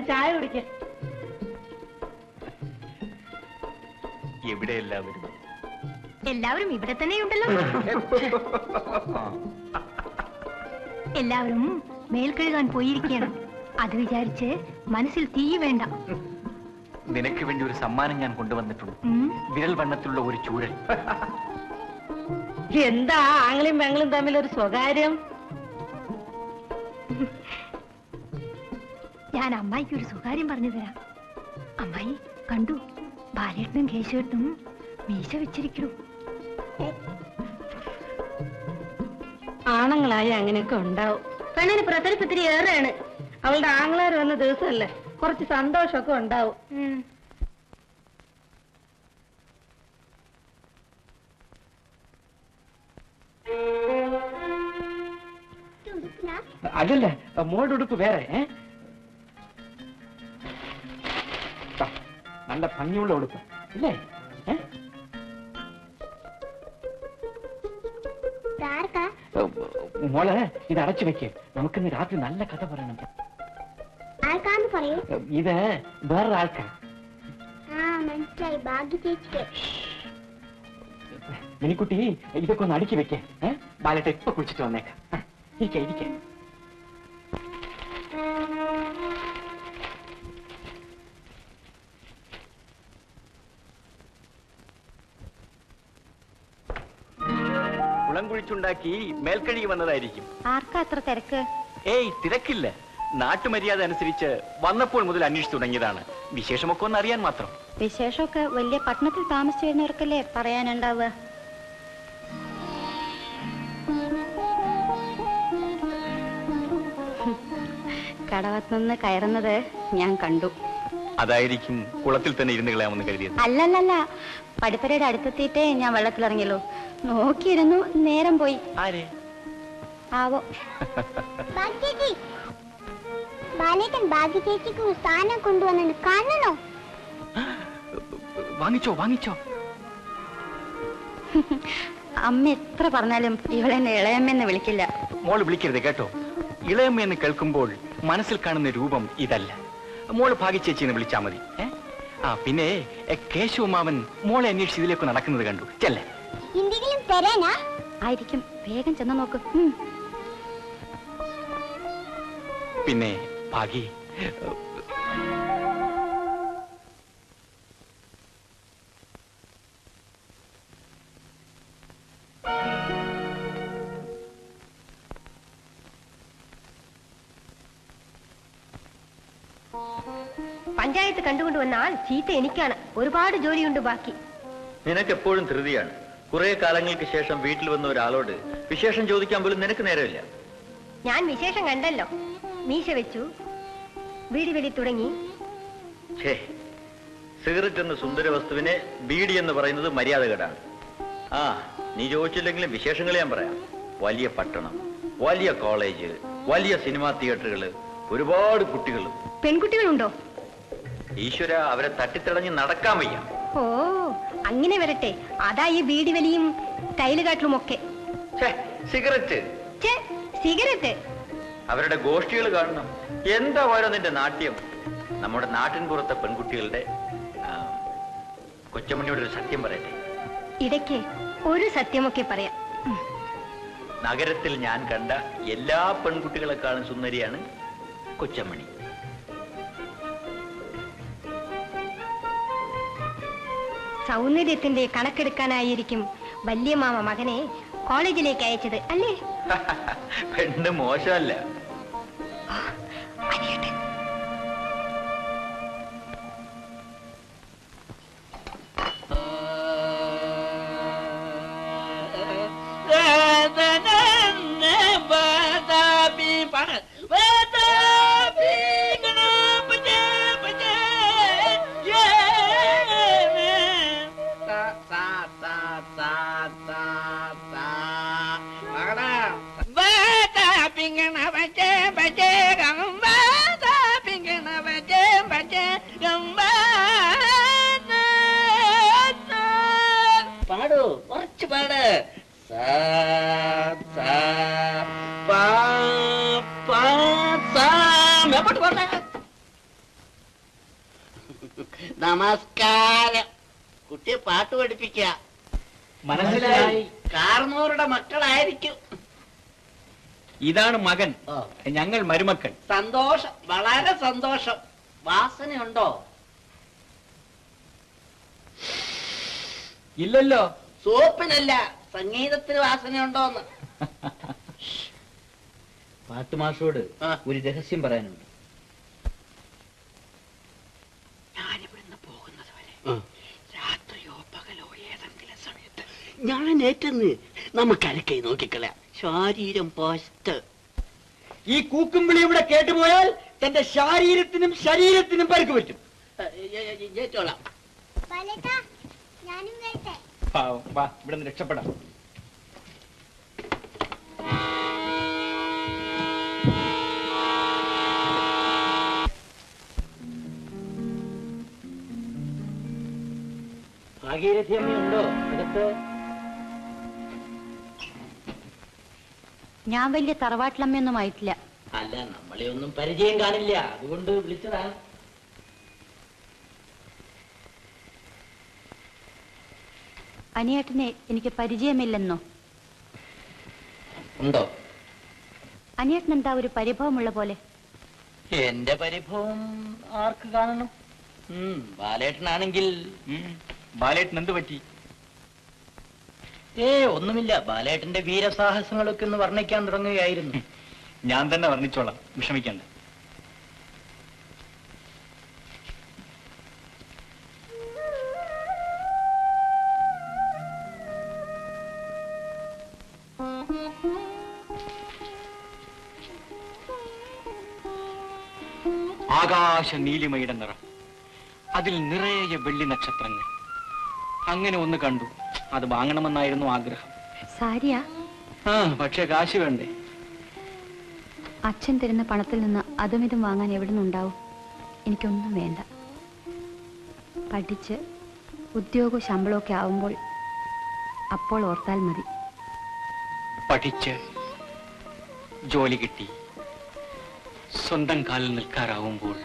വന്ന് ചായ കുടിക്ക. എവിടെ എല്ലാവരും? എല്ലാവരും ഇവിടെ തന്നെയുണ്ടല്ലോ. എല്ലാവരും മേൽക്കഴുകാൻ പോയിരിക്കുകയാണ്. അത് വിചാരിച്ച് മനസ്സിൽ തീ വേണ്ട. നിനക്ക് വേണ്ടി ഒരു സമ്മാനം ഞാൻ കൊണ്ടുവന്നിട്ടുണ്ട്. വിരൽ വണ്ണത്തിലുള്ള ഒരു ചൂഴൽ. എന്താ ആങ്ങളും പെങ്ങളും തമ്മിൽ ഒരു സ്വകാര്യം? ഞാൻ അമ്മായിക്ക് ഒരു സ്വകാര്യം പറഞ്ഞു തരാം. അമ്മായി കണ്ടു, ബാലേട്ടനും കേശവേട്ടനും മീശ വെച്ചിരിക്കണു. ആണുങ്ങളായി അങ്ങനെയൊക്കെ ഉണ്ടാവും. പെണ്ണിന് പ്രതരിപ്പത്തിരി ഏറെയാണ്. അവളുടെ ആങ്ങളാർ വന്ന ദിവസമല്ലേ, കുറച്ച് സന്തോഷമൊക്കെ ഉണ്ടാവും. അല്ലല്ല, മോളുടെ ഉടുപ്പ് വേറെ. നല്ല ഭംഗിയുള്ള ഉടുപ്പ് ഇല്ലേ? മോളെ ഇത് അടച്ചു വെക്ക്. നമുക്കിന്ന് രാത്രി നല്ല കഥ പറയണം. ഇത് വേറൊരാൾക്കാ. മിനിക്കുട്ടി ഇതൊക്കെ ഒന്ന് അടുക്കി വെക്കേ. ബാലേട്ട ഇപ്പൊ കുളിച്ചിട്ട് വന്നേക്കാം. ഇരിക്കേ. കുളം കുഴിച്ചുണ്ടാക്കി മേൽക്കഴുകി വന്നതായിരിക്കും. ആർക്കാ അത്ര തിരക്ക്? ഏയ്, തിരക്കില്ല. നാട്ടുമര്യാദ അനുസരിച്ച് വന്നപ്പോൾ മുതൽ അന്വേഷിച്ചു തുടങ്ങിയതാണ്. വിശേഷമൊക്കെ ഒന്ന് അറിയാൻ മാത്രം. വിശേഷമൊക്കെ വലിയ പട്ടണത്തിൽ താമസിച്ചു വരുന്നവർക്കല്ലേ പറയാനുണ്ടാവുക. കടവത്തുനിന്ന് കയറുന്നത് ഞാൻ കണ്ടു. അതായിരിക്കും കുളത്തിൽ തന്നെ ഇരുന്ന് കളയാമെന്ന് കരുതിയത്. അല്ലല്ല, പടിപ്പരയുടെ അടുത്തെത്തിയിട്ടേ ഞാൻ വെള്ളത്തിലിറങ്ങിയല്ലോ. നോക്കിയിരുന്നു, നേരം പോയി. ആരെ ആവോ. ബാലേട്ടൻ ഭാഗ്യചേച്ചിക്ക് സ്ഥാനം കൊണ്ടുവന്നു കാണണോ? വാങ്ങിച്ചോ. അമ്മ എത്ര പറഞ്ഞാലും ഇവളെന്നെ ഇളയമ്മയെന്ന് വിളിക്കില്ല. മോള് വിളിക്കരുത് കേട്ടോ. ഇളയമ്മയെന്ന് കേൾക്കുമ്പോൾ മനസ്സിൽ കാണുന്ന രൂപം ഇതല്ല. മോള് ഭാഗ്യചേച്ചിന്ന് വിളിച്ചാ മതി. പിന്നെ കേശവമാവൻ മോളെ അന്വേഷിച്ച് ഇതിലേക്ക് നടക്കുന്നത് കണ്ടു. ചെല്ലേ. എന്തെങ്കിലും തരാനാ? ആയിരിക്കും, വേഗം ചെന്ന് നോക്ക്. പിന്നെ ഭാഗ്യ, പഞ്ചായത്ത് കണ്ടുകൊണ്ടുവന്നാൽ ചീത്ത എനിക്കാണ്. ഒരുപാട് ജോലിയുണ്ട് ബാക്കി. നിനക്കെപ്പോഴും ധൃതിയാണ്. കുറെ കാലങ്ങൾക്ക് ശേഷം വീട്ടിൽ വന്ന ഒരാളോട് വിശേഷം ചോദിക്കാൻ പോലും നിനക്ക് നേരമില്ല. ഞാൻ വിശേഷം കണ്ടല്ലോ. മീശ വെച്ചു, ബീഡി വെടി തുടങ്ങി. സിഗരറ്റ് എന്ന സുന്ദര വസ്തുവിനെ ബീഡി എന്ന് പറയുന്നത് മര്യാദകേടാണ്. നീ ചോദിച്ചില്ലെങ്കിലും വിശേഷങ്ങൾ ഞാൻ പറയാം. വലിയ പട്ടണം, വലിയ കോളേജ്, വലിയ സിനിമാ തിയേറ്ററുകള്, ഒരുപാട് കുട്ടികളും. പെൺകുട്ടികളുണ്ടോ? ഈശ്വര, അവരെ തട്ടിത്തിടഞ്ഞ് നടക്കാൻ വയ്യ. ഓ, അങ്ങനെ വരട്ടെ. അതാ ഈ ബീഡി വലിയും ടൈലുകാട്ടിലും ഒക്കെ. സിഗരറ്റ് സിഗരറ്റ് അവരുടെ ഗോഷ്ഠികൾ കാണണം. എന്താ ഓരോ നിന്റെ നാട്യം. നമ്മുടെ നാട്ടിൻ പുറത്തെ പെൺകുട്ടികളുടെ കൊച്ചമണിയോട് ഒരു സത്യം പറയട്ടെ. ഇടയ്ക്ക് ഒരു സത്യമൊക്കെ പറയാം. നഗരത്തിൽ ഞാൻ കണ്ട എല്ലാ പെൺകുട്ടികളെക്കാളും സുന്ദരിയാണ് കൊച്ചമണി. സൗന്ദര്യത്തിന്റെ കണക്കെടുക്കാനായിരിക്കും വലിയ മാമ മകനെ കോളേജിലേക്ക് അയച്ചത് അല്ലേ? പെണ്ണ് മോശമല്ല. പാടൂ, കുറച്ച് പാട്. നമസ്കാരം. കുട്ടിയെ പാട്ട് പഠിപ്പിക്ക. മനസ്സിലായി. കാർന്നോരുടെ മക്കളായിരിക്കും. ഇതാണ് മകൻ, ഞങ്ങൾ മരുമക്കൾ. സന്തോഷം, വളരെ സന്തോഷം. വാസനയുണ്ടോ? ഇല്ലല്ലോ. സോപ്പിനല്ല, സംഗീതത്തിന് വാസനയുണ്ടോന്ന്. പാട്ടുമാഷോട് ആ. ഒരു രഹസ്യം പറയാനുണ്ട്. ഞാനിവിടുന്ന് പോകുന്നത് വരെ രാത്രിയോ പകലോ ഏതെങ്കിലും സമയത്ത് ഞാൻ ഏറ്റെന്ന് നമുക്ക് അരക്കൈ നോക്കിക്കളയാം. ശാരീരം പോസ്റ്റ്. ഈ കൂക്കുംവിളി ഇവിടെ കേട്ടുപോയാൽ തന്റെ ശാരീരത്തിനും ശരീരത്തിനും പരിക്ക് പറ്റും. ജയിച്ചോളാം. ബാലേട്ടാ ഞാനും വരട്ടെ. വാ, ഇവിടെ നിന്ന് രക്ഷപ്പെടാം. ഭാഗീരഥി അമ്മയുണ്ടോ അകത്ത്? ഞാൻ വലിയ തറവാട്ടിലമ്മയൊന്നും ആയിട്ടില്ല. അല്ല, നമ്മളെ ഒന്നും പരിചയം കാണില്ല, അതുകൊണ്ട് വിളിച്ചതാ. അനിയേട്ടനെ എനിക്ക് പരിചയമില്ലെന്നോ? ഉണ്ടോ? അനിയേട്ടൻ എന്താ ഒരു പരിഭവമുള്ള പോലെ? എന്റെ പരിഭവം ആർക്ക് കാണണം? ബാലേട്ടനാണെങ്കിൽ ബാലേട്ടൻ എന്ത് പറ്റി? ഒന്നുമില്ല. ബാലേട്ടന്റെ വീരസാഹസങ്ങളൊക്കെ ഒന്ന് വർണ്ണിക്കാൻ തുടങ്ങുകയായിരുന്നു. ഞാൻ തന്നെ വർണ്ണിച്ചോളാം, വിഷമിക്കണ്ട. ആകാശ നീലിമയുടെ നിറം, അതിൽ നിറയെ വെള്ളി നക്ഷത്രങ്ങൾ. അങ്ങനെ ഒന്ന് കണ്ടു, അത് വാങ്ങണമെന്നായിരുന്നു ആഗ്രഹം. സാരിയാ? പക്ഷെ കാശ് വേണ്ടേ? അച്ഛൻ തരുന്ന പണത്തിൽ നിന്ന് അതും ഇതും വാങ്ങാൻ എവിടെ നിന്നുണ്ടാവും? എനിക്കൊന്നും വേണ്ട. പഠിച്ച് ഉദ്യോഗവും ശമ്പളമൊക്കെ ആവുമ്പോൾ അപ്പോൾ ഓർത്താൽ മതി. പഠിച്ച് ജോലി കിട്ടി സ്വന്തം കാലിൽ നിൽക്കാറാവുമ്പോൾ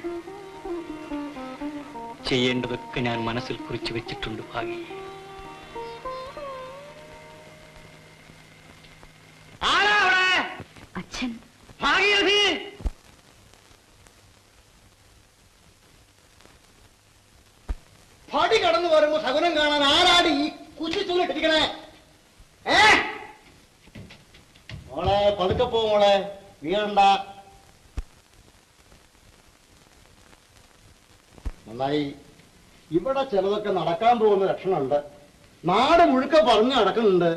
ചെയ്യേണ്ടതൊക്കെ ഞാൻ മനസ്സിൽ കുറിച്ചു വെച്ചിട്ടുണ്ട് ഭാഗി. അച്ഛൻ പടി കടന്നു വരുമ്പോ ശകുനം കാണാൻ ആരാടി ഈ കുശിച്ചുള്ളിട്ടിരിക്കണേ? മോളെ പതുക്കെ പോ മോളെ, വീഴണ്ട. നന്നായി. ഇവിടെ ചിലതൊക്കെ നടക്കാൻ പോകുന്ന ലക്ഷണമുണ്ട്. നാട് മുഴുക്ക പറഞ്ഞു നടക്കുന്നുണ്ട്.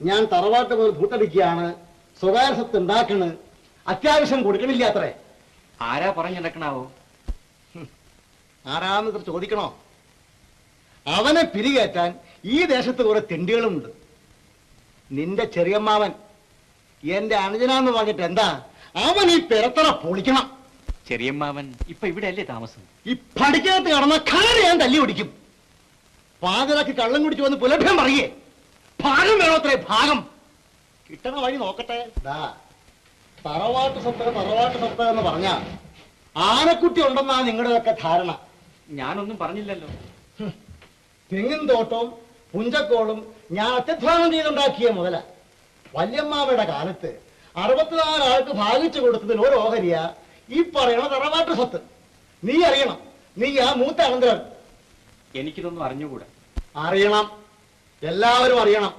ഞാൻ തറവാട്ട് മുതൽ പൂട്ടടിക്കുകയാണ്, സ്വകാര്യ സ്വത്ത് ഉണ്ടാക്കണ്, അത്യാവശ്യം കൊടുക്കണില്ല അത്രേ. ആരാ പറഞ്ഞു നടക്കണാവോ? ആരാന്ന് ചോദിക്കണോ? അവനെ പിരികേറ്റാൻ ഈ ദേശത്ത് കുറെ തെണ്ടികളുമുണ്ട്. നിന്റെ ചെറിയമ്മാവൻ എന്റെ അനുജനാന്ന് പറഞ്ഞിട്ട് എന്താ? അവൻ ഈ പെരത്തറ പൊളിക്കണം. ചെറിയമ്മാവൻ ഇപ്പൊ ഇവിടെ അല്ലേ താമസം? ഈ പഠിക്കകത്ത് കടന്ന കാല് ഞാൻ തല്ലി ഓടിക്കും. പാതിരാക്കി കള്ളം കുടിച്ചു വന്ന് പുലഭ്യം പറയേ. ഭാഗം വേണോത്രേ, ഭാഗം. കിട്ടണ വഴി നോക്കട്ടെ. തറവാട്ട് സ്വത്ത് എന്ന് പറഞ്ഞ ആനക്കുട്ടി ഉണ്ടെന്നാ നിങ്ങളുടെയൊക്കെ ധാരണ. ഞാനൊന്നും പറഞ്ഞില്ലല്ലോ. തെങ്ങിൻ തോട്ടവും പുഞ്ചക്കോളും ഞാൻ അത്യധ്വാനം ചെയ്തുണ്ടാക്കിയ മുതല. വല്യമ്മാവയുടെ കാലത്ത് 64 ആൾക്ക് ഭാഗിച്ചു കൊടുത്തതിൽ ഒരു ഓഹരിയ ഈ പറയണ തറവാട്ട് സ്വത്ത്. നീ അറിയണം, നീ ആ മൂത്ത അനന്തരൻ. എനിക്കിതൊന്നും അറിഞ്ഞുകൂടാ. അറിയണം, എല്ലാവരും അറിയണം.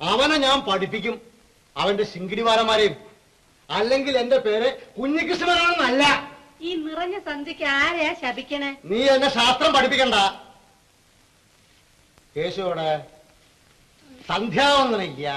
അവനെ ഞാൻ പഠിപ്പിക്കും, അവന്റെ ശിങ്കിടിമാരന്മാരെയും. അല്ലെങ്കിൽ എന്റെ പേര് കുഞ്ഞികൃഷ്ണനാണെന്നല്ല. ഈ നിറഞ്ഞ സന്ധ്യക്ക് ആരെയാ ശപിക്കണേ? നീ എന്നെ ശാസ്ത്രം പഠിപ്പിക്കണ്ട. കേശുവിടെ സന്ധ്യാവന്നില്ല.